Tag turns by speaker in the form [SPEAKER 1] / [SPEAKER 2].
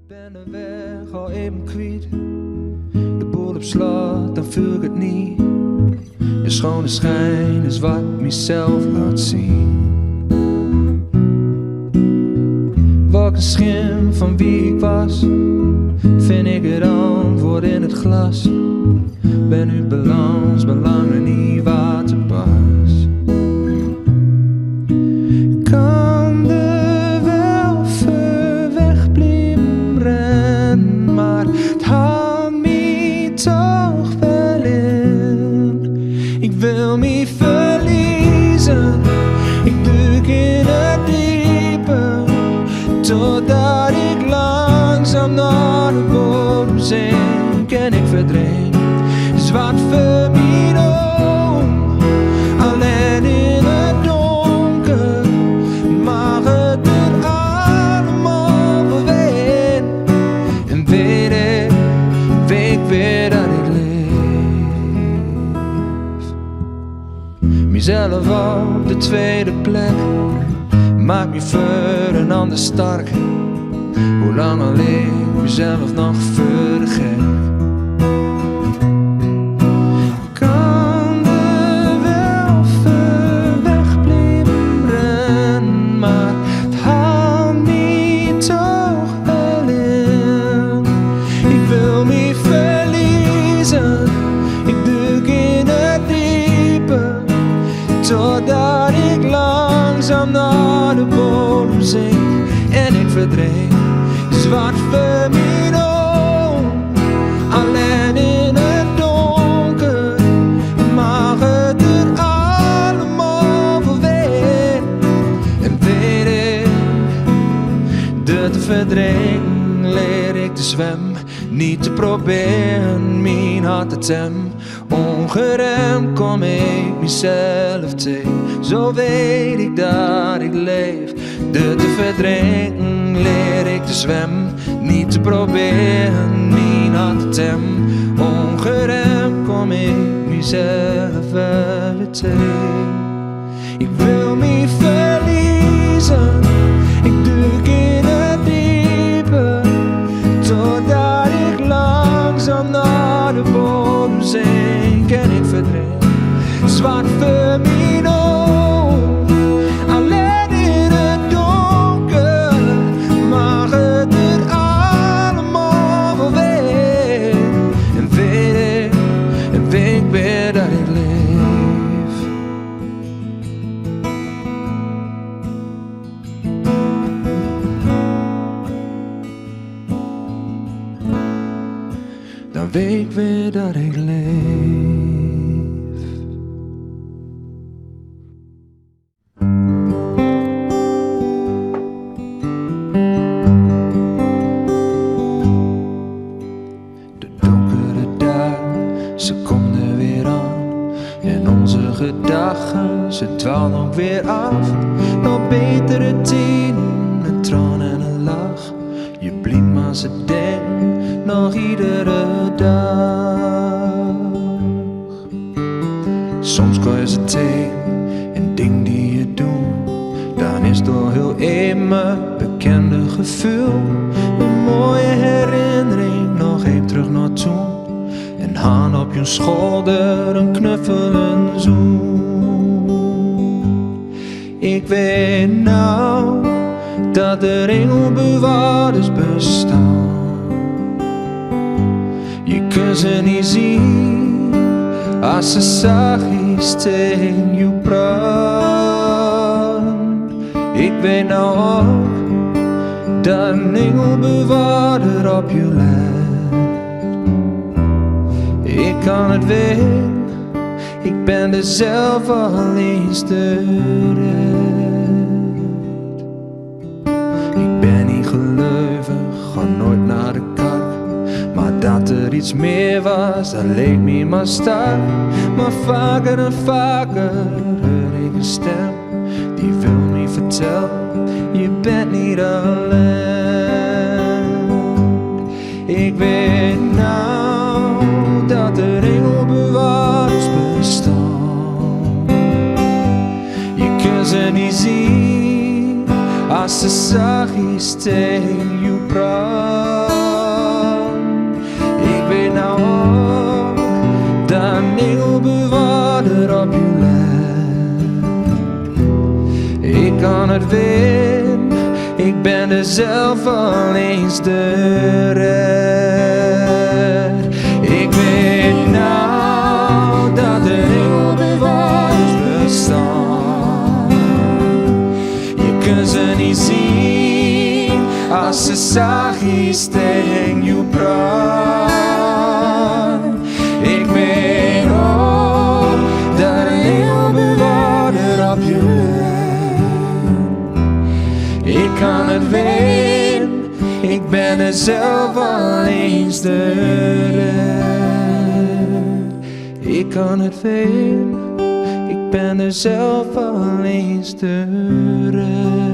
[SPEAKER 1] ben de weg al even kwijt. De boel op slot, dan voel ik het niet. De schone schijn is wat mezelf laat zien. Welke schim van wie ik was, vind ik het antwoord in het glas. Ben uw balans, belangen niet wat te pas. Kan er wel ver weg blijven rennen, maar het houdt me toch wel in. Ik wil me verliezen, ik duik in het diepe, totdat ik langzaam naar de bodem zink en ik verdrink. Zwart vermien om, alleen in het donker, mag het er allemaal voorbij. En weet ik weer dat ik leef. Mezelf op de tweede plek, maak me voor een ander sterk. Hoe lang al leef mezelf nog voor de gek. Totdat ik langzaam naar de bodem zink en ik verdrink. Zwart vermien om, alleen in het donker, mag het er allemaal voorbij. En weet ik dat te verdrinken, leer ik te zwemmen. Niet te proberen mijn hart te temmen. Ongeremd kom ik mezelf tegen. Zo weet ik dat ik leef. De te verdrinken leer ik te zwemmen. Niet te proberen mijn hart te temmen. Ongeremd kom ik mezelf wel tegen. Ik wil me verliezen, ik duik in het diepe, totdat ik langzaam naar de bodem zink en ik verdrink. Zwart vermien om, alleen in het donker, mag het er allemaal voorbij. En weet ik weer dat ik leef. Dan weet ik weer dat ik leef. De donkere dag, ze komt er weer aan. En onze gedachten, ze dwalen ook weer af. Nog betere tijden, een traan en een lach. Je blind maar ze denken, nog iedere dag. Soms kan je ze tegen, een ding die je doet. Dan is door heel even bekende gevoel. Een mooie herinnering, nog even terug naar toen. Een hand op je schouder, een knuffel, een zoen. Ik weet nou dat er engelbewaarders bestaan. Je kunt ze niet zien als ze zachtjes tegen je praat. Ik weet nou ook dat een engelbewaarder op je let. Ik kan het weten, ik ben er zelf al eens eruit. Ik ben niet gelovig, ga nooit naar de kerk. Maar dat er iets meer was, dat leek me maar sterk. Maar vaker en vaker hoor ik een stem die wil me vertellen, je bent niet alleen. Ik weet nou dat er engelbewaarders bestaan. Je kunt ze niet zien als ze zachtjes tegen je praat. kan het win. Ik ben er zelf al eens de red. Ik weet nou dat er heel bewaard bestaan. Je kunt ze niet zien als ze zachtjes tegen je praat. Ik weet ook dat een heel bewaarder op je bent. Ik kan het weten, ik ben er zelf al eens de red. Ik kan het weten, ik ben er zelf al eens de red.